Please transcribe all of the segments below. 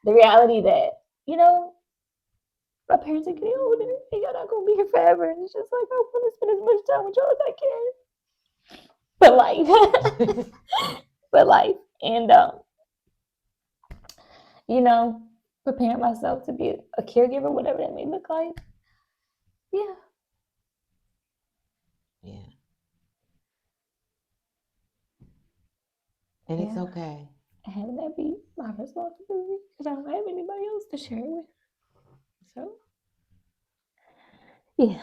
the reality that, you know, my parents are getting older and y'all not gonna be here forever. And it's just like I want to spend as much time with y'all as I can. But life. But life. And you know, preparing myself to be a caregiver, whatever that may look like. Yeah. Yeah. And it's okay. And having that be my responsibility because I don't have anybody else to share it with. So, yeah.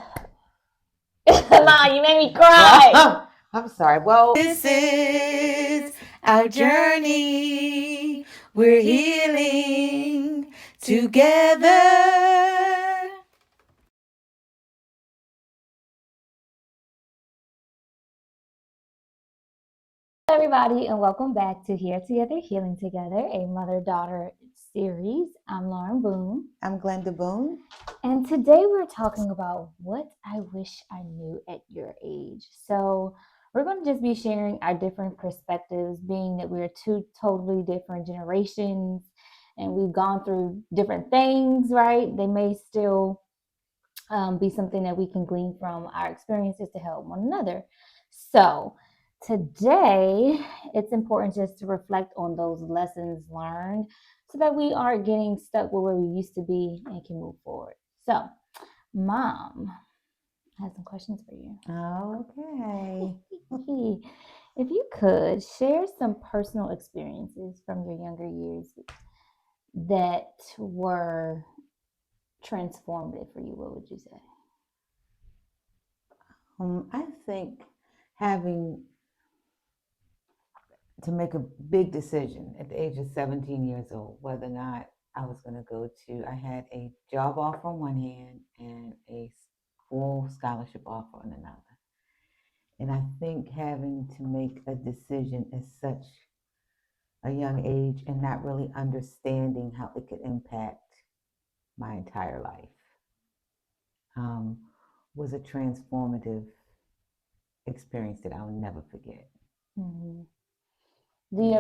Ma, you made me cry. I'm sorry. Well, this is our journey. We're healing together. Hello, everybody, and welcome back to Here Together, Healing Together, a mother-daughter series. I'm Lauren Boone. I'm Glenda Boone. And today we're talking about what I wish I knew at your age. So we're going to just be sharing our different perspectives, being that we're two totally different generations and we've gone through different things, right? They may still be something that we can glean from our experiences to help one another. So today, it's important just to reflect on those lessons learned so that we aren't getting stuck with where we used to be and can move forward. So, Mom, I have some questions for you. Okay. If you could share some personal experiences from your younger years that were transformative for you, what would you say? I think having to make a big decision at the age of 17 years old, whether or not I was going to go to, I had a job offer on one hand and a full scholarship offer on another. And I think having to make a decision at such a young age and not really understanding how it could impact my entire life um, was a transformative experience that I'll never forget. Mm-hmm. Do you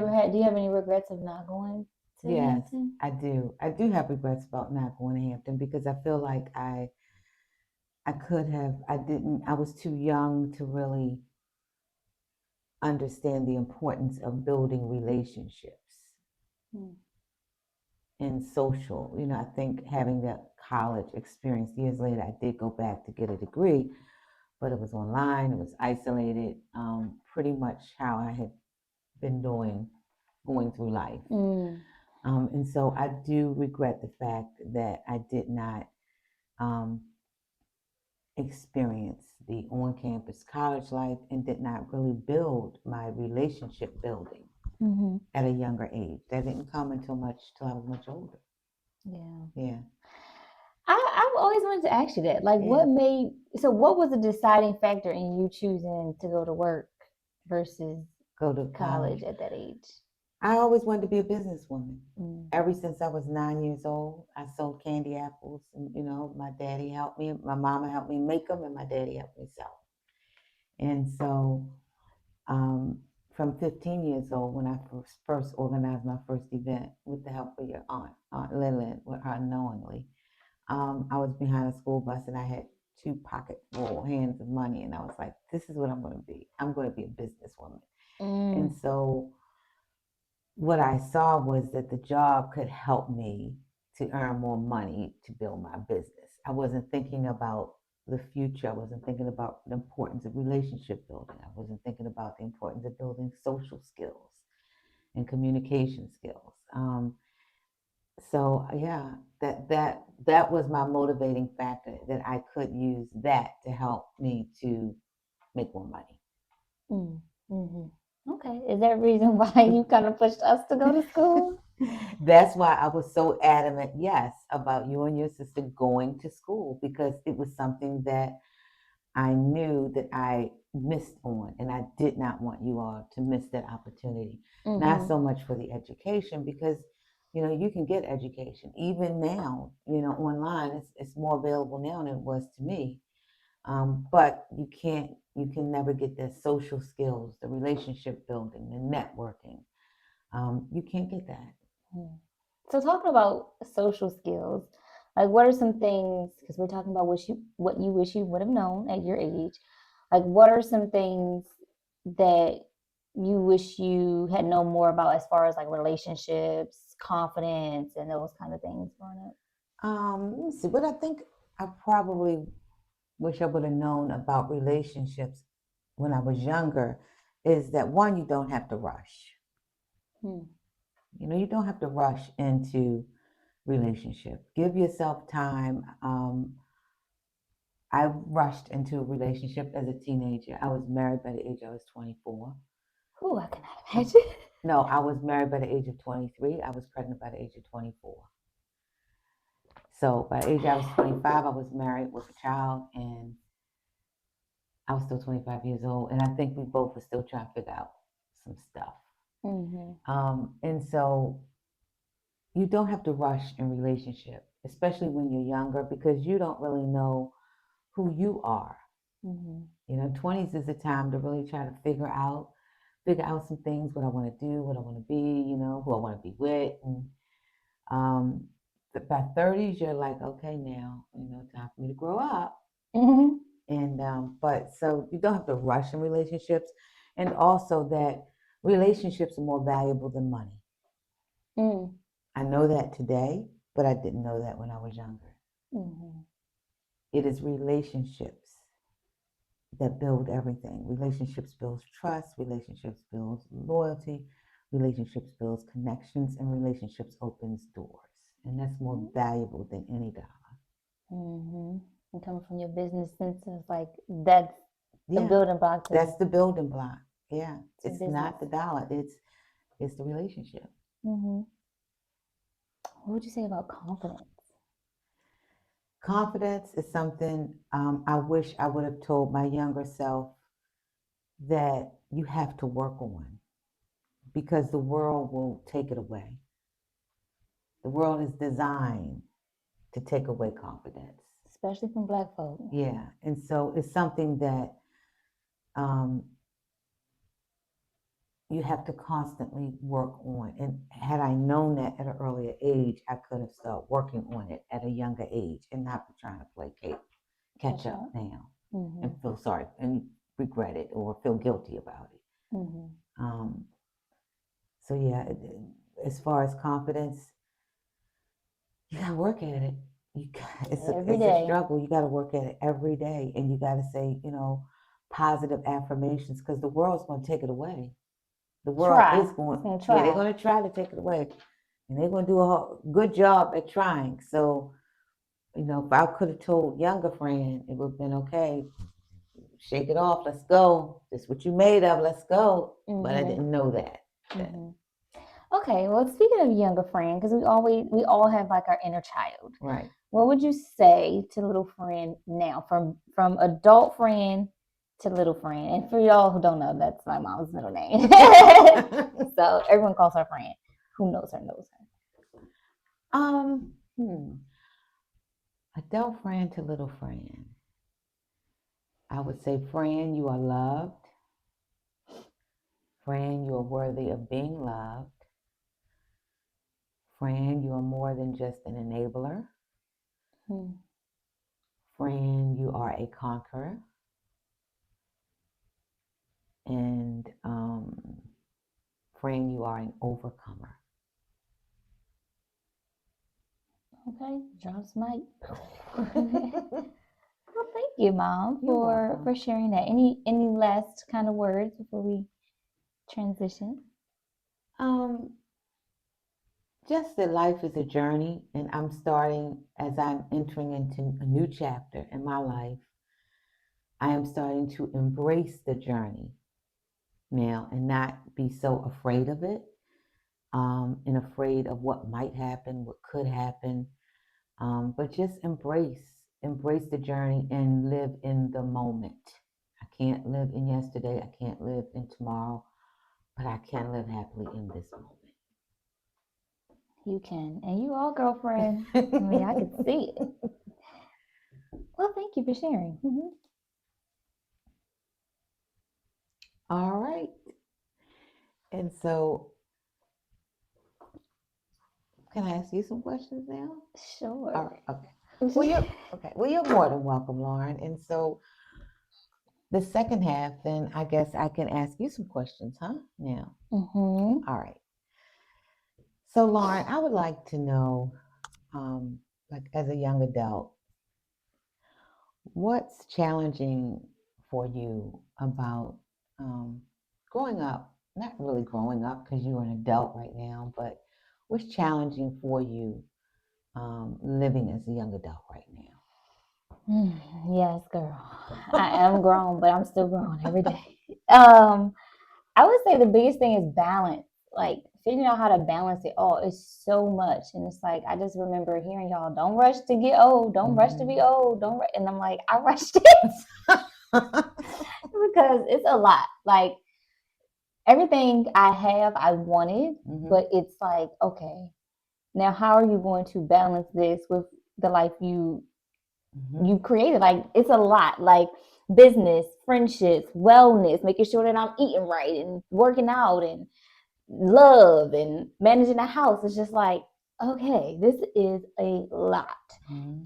have any regrets of not going to Yes, Hampton? I do. I do have regrets about not going to Hampton because I feel like I could have, I didn't, I was too young to really understand the importance of building relationships Mm. and social. I think having that college experience years later, I did go back to get a degree, but it was online, it was isolated, pretty much how I had been doing going through life. Mm. And so I do regret the fact that I did not um, experience the on campus college life and did not really build my relationship building Mm-hmm. at a younger age. That didn't come till I was much older. Yeah. Yeah. I've always wanted to ask you that. Like, Yeah. what was the deciding factor in you choosing to go to work versus Go to college college. at that age? I always wanted to be a businesswoman. Mm. Ever since I was 9 years old, I sold candy apples, and my daddy helped me. My mama helped me make them, and my daddy helped me sell. And so, um, from 15 years old, when I first organized my first event with the help of your Aunt Lillian, with her unknowingly, I was behind a school bus and I had two pocketful hands of money, and I was like, "This is what I'm going to be. I'm going to be a businesswoman." And Mm. so what I saw was that the job could help me to earn more money to build my business. I wasn't thinking about the future. I wasn't thinking about the importance of relationship building. I wasn't thinking about the importance of building social skills and communication skills. So yeah, that was my motivating factor, that I could use that to help me to make more money. Mm. Mm-hmm. Okay. Is there a reason why you kind of pushed us to go to school? That's why I was so adamant, yes, about you and your sister going to school, because it was something that I knew that I missed on, and I did not want you all to miss that opportunity. Not Mm-hmm. so much for the education, because you can get education even now. Online, it's more available now than it was to me. But you can never get the social skills, the relationship building, the networking. You can't get that. Mm. So talking about social skills, like what are some things? Because we're talking about what you wish you would have known at your age. Like what are some things that you wish you had known more about as far as like relationships, confidence, and those kind of things growing up? Let me see. What I think I probably wish I would have known about relationships when I was younger is that one, you don't have to rush. Hmm. You don't have to rush into relationship. Give yourself time. I rushed into a relationship as a teenager. I was married by the age I was 24. Oh, I cannot imagine. No, I was married by the age of 23. I was pregnant by the age of 24. So by the age I was 25, I was married with a child, and I was still 25 years old. And I think we both were still trying to figure out some stuff. Mm-hmm. And so you don't have to rush in relationship, especially when you're younger, because you don't really know who you are. Mm-hmm. 20s is a time to really try to figure out some things, what I want to do, what I want to be, who I want to be with. And um, by 30s, you're like, okay, now, time for me to grow up. Mm-hmm. And, but so you don't have to rush in relationships. And also that relationships are more valuable than money. Mm-hmm. I know that today, but I didn't know that when I was younger. Mm-hmm. It is relationships that build everything. Relationships builds trust, relationships builds loyalty, relationships builds connections, and relationships opens doors. And that's more valuable than any dollar. Mm-hmm. And coming from your business sense, it's like that's the Yeah, building block that's the building block. Yeah, to it's business. not the dollar. It's the relationship. Mm-hmm. What would you say about confidence? Confidence is something I wish I would have told my younger self that you have to work on because the world will take it away. The world is designed to take away confidence. Especially from black folk. Yeah, and so it's something that um, you have to constantly work on. And had I known that at an earlier age, I could have started working on it at a younger age and not be trying to play catch up now Mm-hmm. and feel sorry and regret it or feel guilty about it. Mm-hmm. Um, so yeah, as far as confidence, you gotta work at it. It's a Every it's a day. struggle. You gotta work at it every day, and you gotta say positive affirmations because the world's gonna take it away. The world Try. is going, It's gonna yeah, they're try. gonna try to take it away, and they're gonna do a good job at trying. So if I could have told younger Fran, it would have been okay. Shake it off. Let's go. This is what you made of. Let's go. But I Mm-hmm. didn't know that. Mm-hmm. Okay, well, speaking of younger friend, because we all have like our inner child. Right. What would you say to little friend now, from adult friend to little friend? And for y'all who don't know, that's my mom's middle name. So everyone calls her friend. Who knows her knows her. um. Hmm. Adult Fran to little Fran. I would say, Fran, you are loved. Fran, you are worthy of being loved. Fran, you are more than just an enabler. Hmm. Fran, you are a conqueror. And Fran, you are an overcomer. Okay, drops mic. Well, thank you, Mom, You're for welcome. sharing that. Any last kind of words before we transition? Um, just that life is a journey, and I'm starting as I'm entering into a new chapter in my life. I am starting to embrace the journey now and not be so afraid of it, and afraid of what might happen, what could happen, but just embrace the journey and live in the moment. I can't live in yesterday. I can't live in tomorrow, but I can live happily in this You can, and you all, girlfriend. I mean, I could moment. see it. Well, thank you for sharing. All right. And so Can I ask you some questions now? All Sure. right. Okay. Well, you're more than welcome, Lauren. And so the second half, then I guess I can ask you some questions, huh? Now. Mm-hmm. All right. So, Lauren, I would like to know, like as a young adult, what's challenging for you about um, growing up? Not really growing up because you're an adult right now, but what's challenging for you living as a young adult right Yes, girl. I am grown, but I'm still growing every day. Um, I would say the biggest thing is balance. Like figuring out how to balance it all is so much. And it's like I just remember hearing y'all, don't rush to get old, don't rush to be now? old, don't and I'm like, I rushed it because it's a lot. Like everything I have I wanted, but it's like, okay, now how are you going to balance this with the life you created? Like it's a lot. Like business, friendships, wellness, making sure that I'm eating right and working out and love and managing a house. It's just like, okay, this is a lot.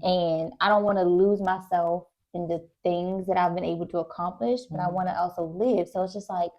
And I don't want to lose myself in the things that I've been able to accomplish, but I want to also live. So it's just like,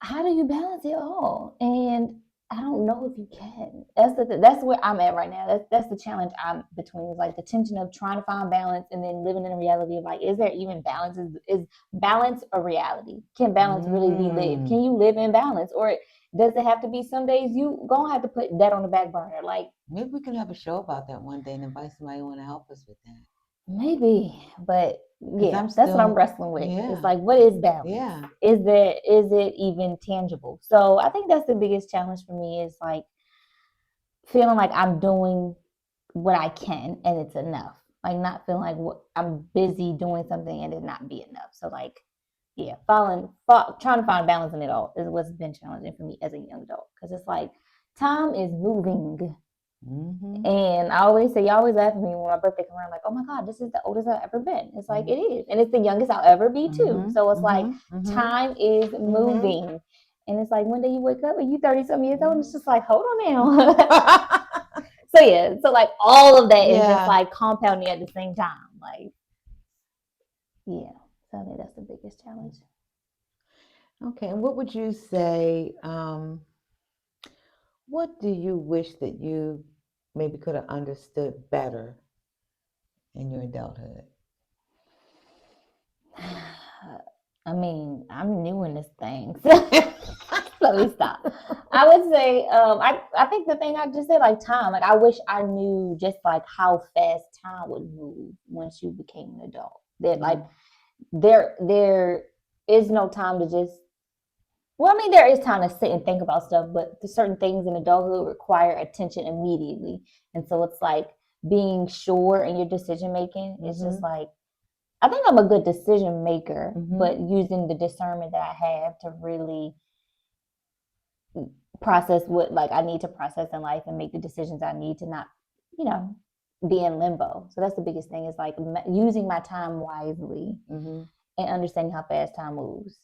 how do you balance it all? And I don't know if you can. That's where I'm at right now. That's the challenge I'm between. Is like the tension of trying to find balance and then living in the reality of like, is there even balance? Is balance a reality? Can balance really be lived? Can you live in balance, or does it have to be some days you gonna have to put that on the back burner? Like Maybe we can have a show about that one day and invite somebody who want to help us with that. maybe, but Because yeah, I'm that's what I'm still, wrestling with. It's yeah, like, what is balance? yeah. Is it even tangible? So I think that's the biggest challenge for me is like feeling like I'm doing what I can and it's enough. Like not feeling like I'm busy doing something and it not be enough. So like, yeah, trying to find balance in it all is what's been challenging for me as a young adult because it's like time is moving. And I always say, you always laugh at me when my birthday comes around, like, oh my God, this is the oldest I've ever been. It's like, it is. And it's the youngest I'll ever be, too. So it's like, time is moving. And it's like, one day you wake up and you 30 something years old, and it's just like, hold on now. So, yeah. So, like, all of that is just Yeah. like compounding at the same time. Like, yeah. So, I think that's the biggest challenge. Okay. And what would you say? What do you wish that you maybe could have understood better in your adulthood? I mean, I'm new in this thing. So let me stop. I would say, I think the thing I just said, like time, like I wish I knew just like how fast time would move once you became an adult. That like there is no time to just. Well, I mean, there is time to sit and think about stuff, but certain things in adulthood require attention immediately, and so it's like being sure in your decision making is just like I think I'm a good decision maker, but using the discernment that I have to really process what like I need to process in life and make the decisions I need to not, you know, be in limbo. So that's the biggest thing is like using my time wisely and understanding how fast time moves.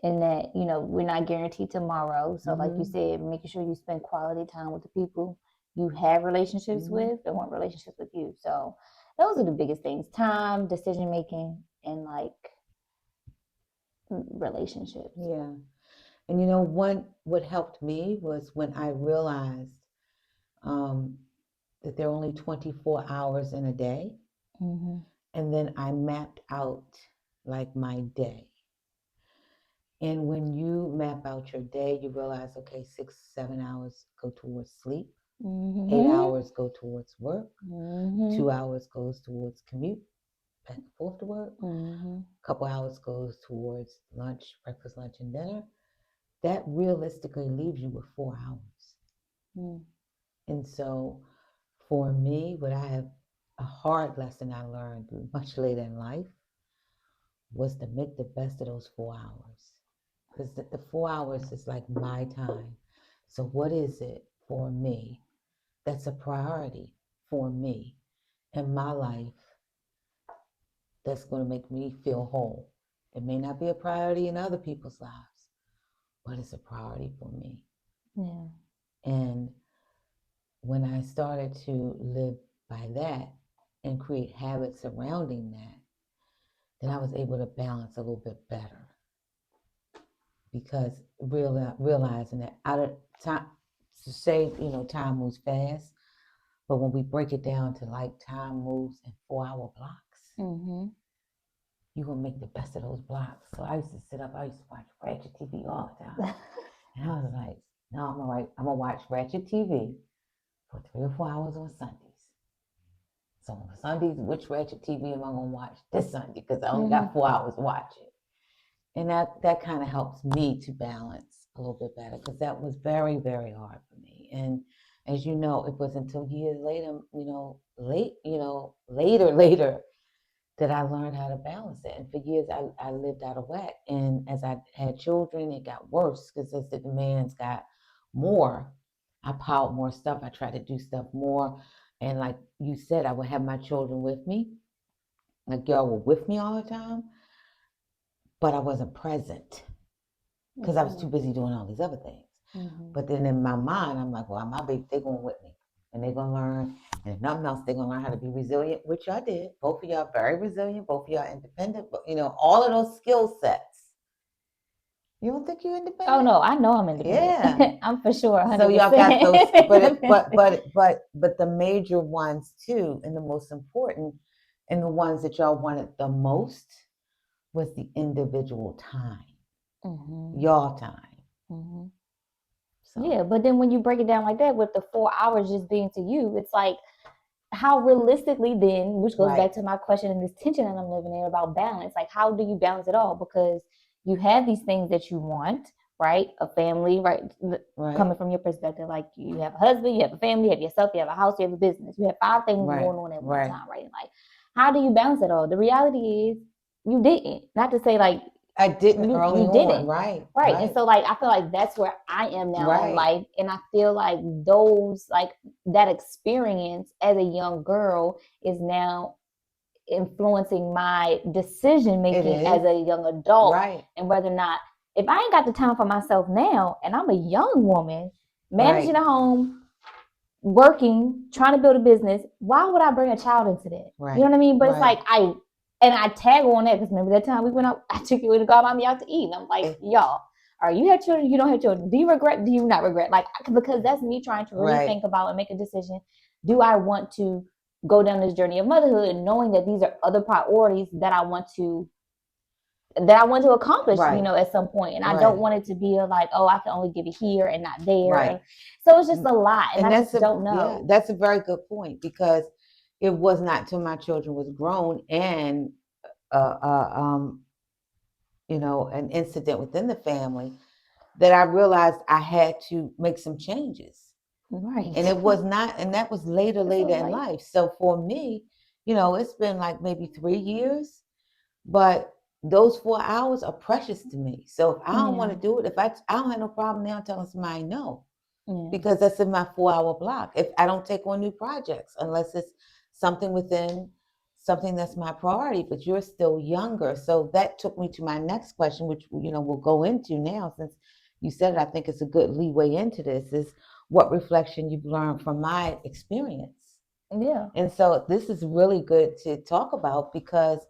And that, you know, we're not guaranteed tomorrow. So like you said, making sure you spend quality time with the people you have relationships with and want relationships with you. So those are the biggest things: time, decision making, and like relationships. Yeah. And what helped me was when I realized um, that there are only 24 hours in a day. And then I mapped out like my day. And when you map out your day, you realize, okay, 6, 7 hours go towards sleep, 8 hours go towards work, 2 hours goes towards commute back and forth to work, a couple hours goes towards lunch, breakfast, lunch, and dinner. That realistically leaves you with 4 hours. And so for me, what I have a hard lesson I learned much later in life was to make the best of those 4 hours. Because the 4 hours is like my time. So what is it for me that's a priority for me in my life that's going to make me feel whole? It may not be a priority in other people's lives, but it's a priority for me. Yeah. And when I started to live by that and create habits surrounding that, then I was able to balance a little bit better because realizing that out of time, to say, time moves fast, but when we break it down to like time moves in 4 hour blocks, Mm-hmm. you're gonna make the best of those blocks. So I used to sit up, I used to watch Ratchet TV all the time. And I was like, no, I'm gonna watch Ratchet TV for 3 or 4 hours on Sundays. So on Sundays, which Ratchet TV am I gonna watch this Sunday? Because I only got Mm-hmm. 4 hours to watch it. And that kind of helps me to balance a little bit better because that was very, very hard for me. And as you know, it was until years later, later that I learned how to balance it. And for years, I lived out of whack. And as I had children, it got worse because as the demands got more, I piled more stuff. I tried to do stuff more. And like you said, I would have my children with me. Like y'all were with me all the time, but I wasn't present because I was too busy doing all these other things. Mm-hmm. But then in my mind, I'm like, well, my baby, they're going with me. And they're going to learn. And if nothing else, they're going to learn how to be resilient, which y'all did. Both of y'all very resilient. Both of y'all independent. But, all of those skill sets. You don't think you're Oh independent? no, I know I'm independent. Yeah. I'm for sure So y'all got 100% those, independent. but the major ones too, and the most important, and the ones that y'all wanted the most was the individual time, Mm-hmm. y'all time. Mm-hmm. So Yeah, but then when you break it down like that, with the 4 hours just being to you, it's like, how realistically then, which goes right, back to my question and this tension that I'm living in about balance, like how do you balance it all? Because you have these things that you want, right? A family, right? right, Coming from your perspective, like you have a husband, you have a family, you have yourself, you have a house, you have a business, you have 5 things right, going on at one right. time, right? Like, how do you balance it all? The reality is you didn't. Not to say like I didn't early you on. didn't. Right, Right. And right, so like I feel like that's where I am now in right. life. And I feel like those like that experience as a young girl is now influencing my decision It making as is. a young adult, Right, and whether or not, if I ain't got the time for myself now and I'm a young woman managing right, a home, working, trying to build a business, why would I bring a child into that? You know right, what I mean? But it's right. like I tag on that because remember that time we went out, I took you to go out me out to eat. And I'm like, Eh, y'all, are you have children? You don't have children. Do you regret? Do you not regret? Like, because that's me trying to really right, think about and make a decision. Do I want to go down this journey of motherhood, knowing that these are other priorities that I want to accomplish, right, at some point. And I don't right, want it to be like, oh, I can only give it here and not there. right. So it's just a lot. And And I that's just a don't yeah, know. that's a very good point because it was not till my children was grown and uh, uh, um, an incident within the family that I realized I had to make some changes. Right. And it was not, and that was later, That's later all in right. life. So for me, it's been like maybe 3 years, but those 4 hours are precious to me. So if I don't want Yeah. to do it, if I don't have no problem now telling somebody no, Yeah. because that's in my 4 hour block. If I don't take on new projects, unless it's something within something that's my priority, but you're still younger. So that took me to my next question, which we'll go into now since you said it. I think it's a good leeway into this is what reflection you've learned from my experience. Yeah. And so this is really good to talk about because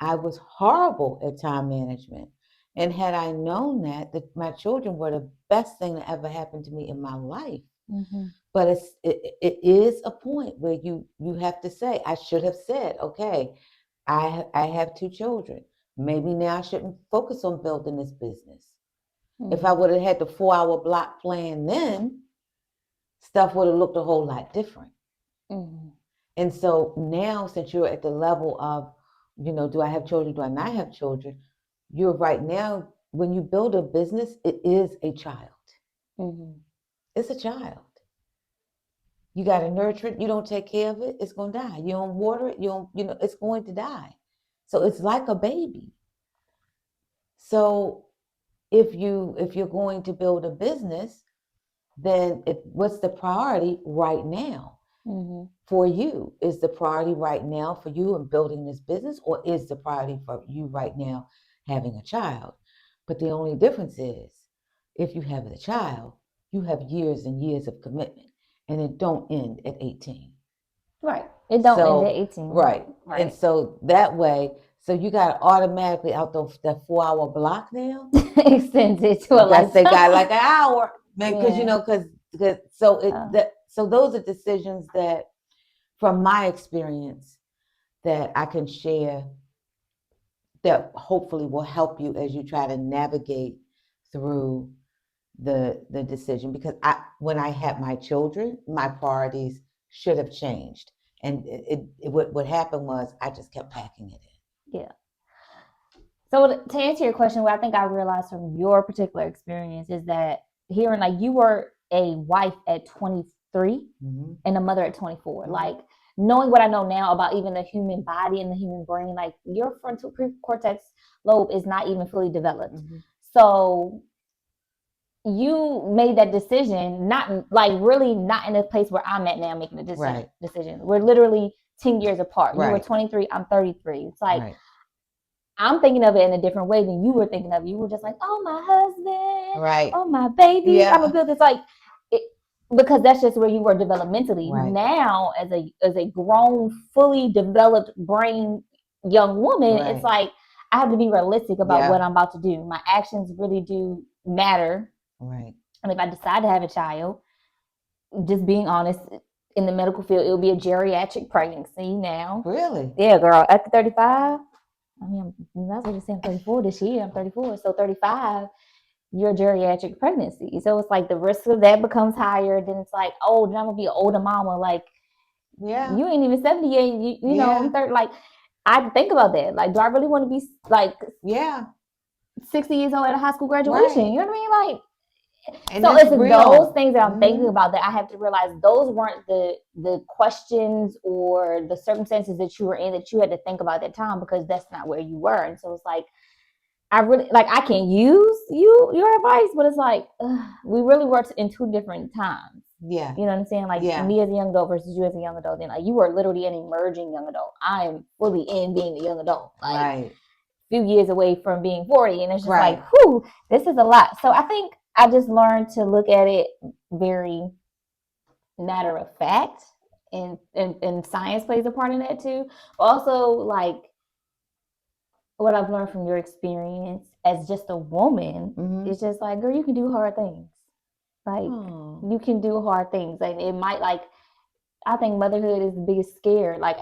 I was horrible at time management. And had I known that my children were the best thing that ever happened to me in my life. Mm-hmm. But it is a point where you have to say, I should have said, okay, I have 2 children. Maybe now I shouldn't focus on building this business. If I Mm-hmm. would have had the 4 hour block plan then, stuff would have looked a whole lot different. Mm-hmm. And so now, since you're at the level of, do I have children? Do I not have children? You're right now, when you build a business, it is a child. Mm-hmm. It's a child. You got to nurture it. You don't take care of it, it's going to die. You don't water it, it's going to die. So it's like a baby. So if you're going to build a business, then what's the priority right now? Mm-hmm. For you, is the priority right now for you in building this business, or is the priority for you right now having a child? But the only difference is if you have a child, you have years and years of commitment. and it don't end at 18. Right. It don't end at So 18. right. And Right. so that way, so you got automatically out that 4 hour block now. Extends it to a I guess they got lifetime. like an hour, man, because Yeah. so those are decisions that, from my experience, that I can share that hopefully will help you as you try to navigate through the decision. Because when I had my children, my priorities should have changed, and what happened was I just kept packing it in. Yeah. So to answer your question, what I think I realized from your particular experience is that hearing like you were a wife at 23 and a mother at 24. Like knowing what I know now about even the human body and the human brain, like your frontal cortex lobe is not even fully developed. So you made that decision, not like really not in a place where I'm at now making a decision. We're literally 10 years apart. You were 23, I'm 33. It's like I'm thinking of it in a different way than you were thinking of it. You were just like, oh, my husband, oh, my baby, I'm gonna build this. Like, because that's just where you were developmentally. Now, as a grown, fully developed brain young woman, it's like I have to be realistic about what I'm about to do. My actions really do matter. Right. And if I decide to have a child, just being honest, in the medical field, it will be a geriatric pregnancy now. Really? Yeah, girl. After 35. I mean, that's what you say. I'm 34 this year. I'm 34. So 35, you're a geriatric pregnancy. So it's like the risk of that becomes higher. Then it's like, oh, then I'm going to be an older mama. Like, you ain't even 70 yet. You know, I'm 30. Like, I think about that. Like, do I really want to be like 60 years old at a high school graduation? You know what I mean? Like, and so it's those things that I'm thinking about that I have to realize those weren't the questions or the circumstances that you were in that you had to think about at that time, because that's not where you were. And so it's like I really like I can use your advice, but it's like we really were in two different times. Yeah. You know what I'm saying? Like me as a young adult versus you as a young adult. Then like you were literally an emerging young adult. I am fully in being a young adult. Like few years away from being 40, and it's just like, whew, this is a lot. So I think I just learned to look at it very matter of fact, and science plays a part in that too. Also, like what I've learned from your experience as just a woman is just like, girl, you can do hard things. Like you can do hard things, and it might like I think motherhood is the biggest scare. Like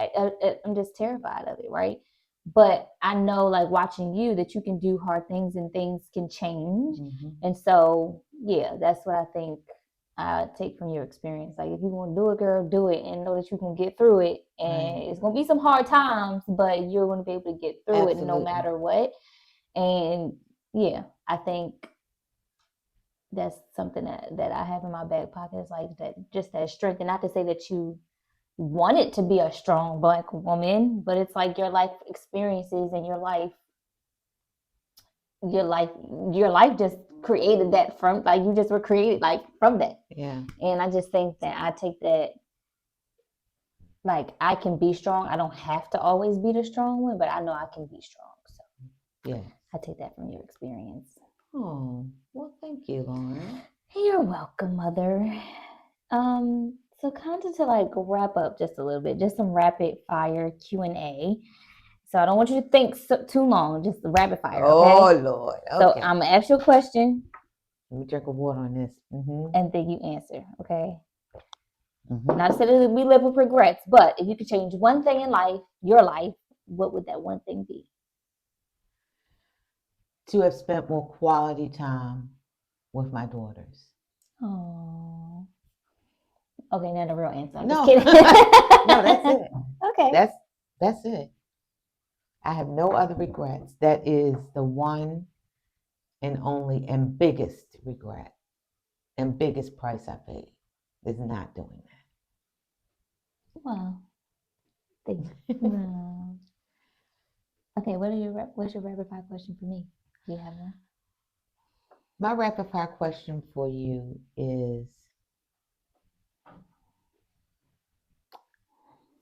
I'm just terrified of it, right? But I know, like watching you, that you can do hard things and things can change. And so, yeah, that's what I think I take from your experience. Like, if you want to do it, girl, do it, and know that you can get through it. And it's gonna be some hard times, but you're gonna be able to get through it no matter what. And yeah, I think that's something that I have in my back pocket. Is like that, just that strength, and not to say that you wanted to be a strong Black woman, but it's like your life experiences and your life just created that from, like, you just were created like from that. And I just think that I take that, like, I can be strong. I don't have to always be the strong one, but I know I can be strong. So I take that from your experience. Oh, well, thank you, Lauren. You're welcome, Mother. So kind of to like wrap up just a little bit, just some rapid fire Q&A. So I don't want you to think too long, just the rapid fire, okay? Oh, Lord. Okay. So I'm going to ask you a question. Let me drink a water on this. And then you answer, okay? Not to say that we live with regrets, but if you could change one thing in life, your life, what would that one thing be? To have spent more quality time with my daughters. Oh. Okay, not a real answer. I'm just kidding. No, that's it. Okay. That's it. I have no other regrets. That is the one and only and biggest regret and biggest price I paid, is not doing that. Well, thank you. Okay, what's your rapid fire question for me? Do you have one? My rapid fire question for you is,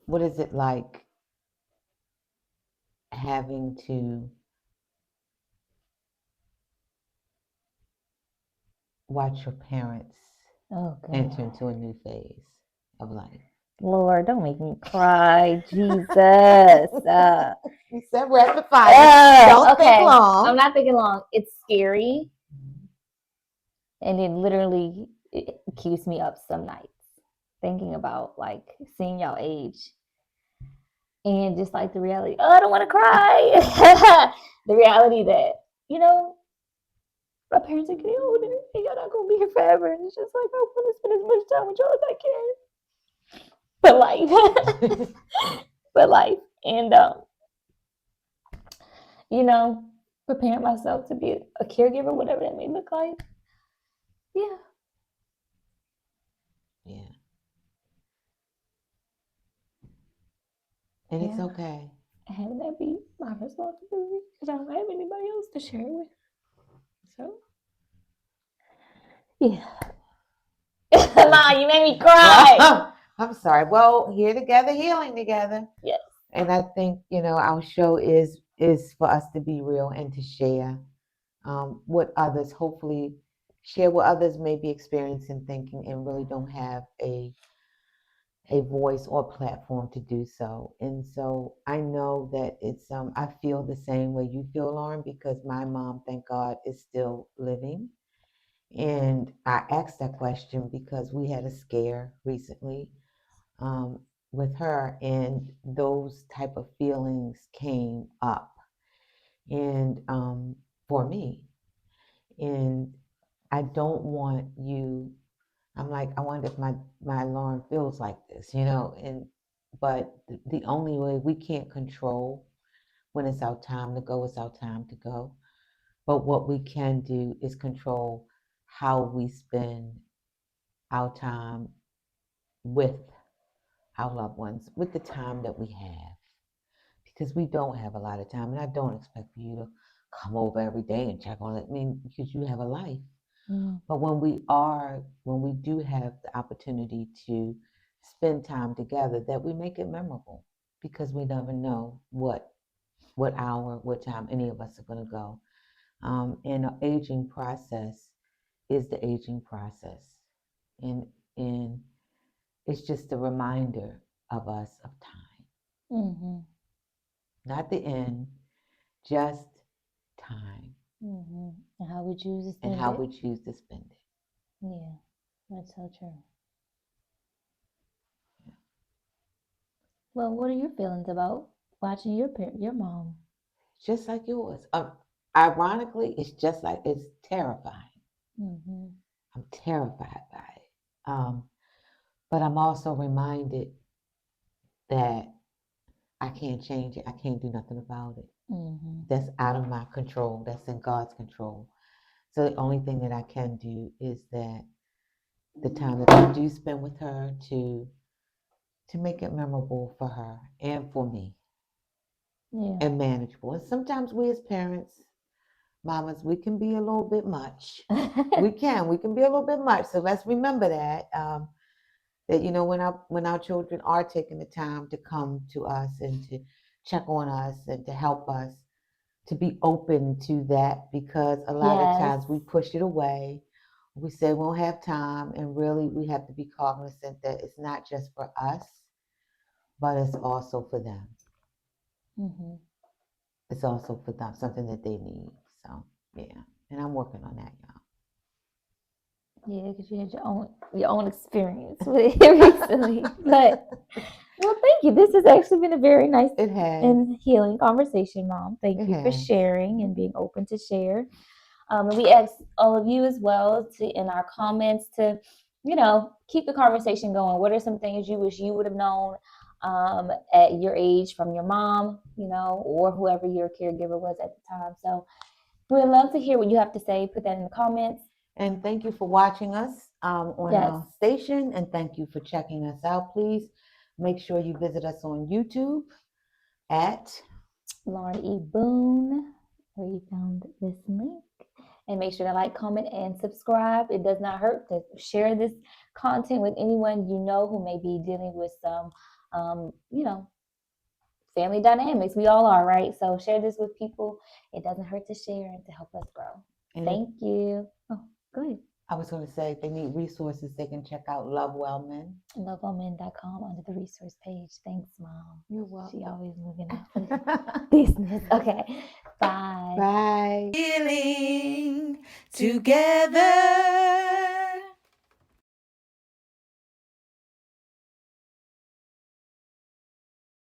what is it like having to watch your parents Oh enter God. into a new phase of life. Lord, don't make me cry. Jesus. You said rapid fire. Don't think Okay. I'm long. not thinking long. It's scary. And it literally it keeps me up some nights thinking about like seeing y'all age and just like the reality. Oh, I don't want to cry. The reality that, you know, my parents are getting older and y'all not going to be here forever. And it's just like, I want to spend as much time with y'all as I can. But life. But life. And, you know, preparing myself to be a caregiver, whatever that may look like. Yeah. Yeah. And it's Yeah. okay. Having that be my responsibility because I don't have anybody else to share it with. So, yeah. Ma, you made me cry. Well, I'm sorry. Well, here together, healing together. Yes. And I think, our show is for us to be real and to share what others hopefully share what others may be experiencing, thinking, and really don't have a voice or platform to do so. And so I know that it's I feel the same way you feel, Lauren, because my mom, thank God, is still living. And I asked that question because we had a scare recently um, with her, and those type of feelings came up, and for me, and I don't want you. I'm like, I wonder if my alarm feels like this, and but the only way we can't control when it's our time to go, it's our time to go. But what we can do is control how we spend our time with our loved ones, with the time that we have, because we don't have a lot of time, and I don't expect for you to come over every day and check on it. I mean, because you have a life. Mm. But when we do have the opportunity to spend time together, that we make it memorable, because we never know what hour, what time any of us are going to go. And the aging process is the aging process, and and it's just a reminder of us of time, Mm-hmm. not the end, just time, Mm-hmm. And how we choose to and spend how it. we choose to spend it. Yeah, that's so true. Well, what are your feelings about watching your mom? Just like yours. Ironically, it's just like it's terrifying. Mm-hmm. I'm terrified by it. But I'm also reminded that I can't change it. I can't do nothing about it. Mm-hmm. That's out of my control. That's in God's control. So the only thing that I can do is that the time that I do spend with her to make it memorable for her and for me Yeah. and manageable. And sometimes we as parents, mamas, we can be a little bit much. We can be a little bit much. So let's remember that. That when our children are taking the time to come to us and to check on us and to help us, to be open to that, because a lot of Yes. times we push it away. We say we won't have time, and really we have to be cognizant that it's not just for us, but it's also for them. Mm-hmm. It's also for them, something that they need. So yeah, and I'm working on that, Yeah, because you had your own experience with it recently. But well, thank you. This has actually been a very nice It has. and healing conversation, Mom. Thank It you for has. sharing and being open to share. And we ask all of you as well to in our comments to, keep the conversation going. What are some things you wish you would have known at your age from your mom, or whoever your caregiver was at the time? So we would love to hear what you have to say. Put that in the comments. And thank you for watching us on Yes, our station, and thank you for checking us out. Please make sure you visit us on YouTube at Lauren E. Boone, where you found this link. And make sure to like, comment, and subscribe. It does not hurt to share this content with anyone you know who may be dealing with some, family dynamics. We all are, right? So share this with people. It doesn't hurt to share and to help us grow. and if Thank you. Oh, go ahead. I was going to say, if they need resources, they can check out Love Well Men. LoveWellMen.com under the resource page. Thanks, Mom. You're welcome. She always moving out the business. Okay. Bye. Bye. Healing together.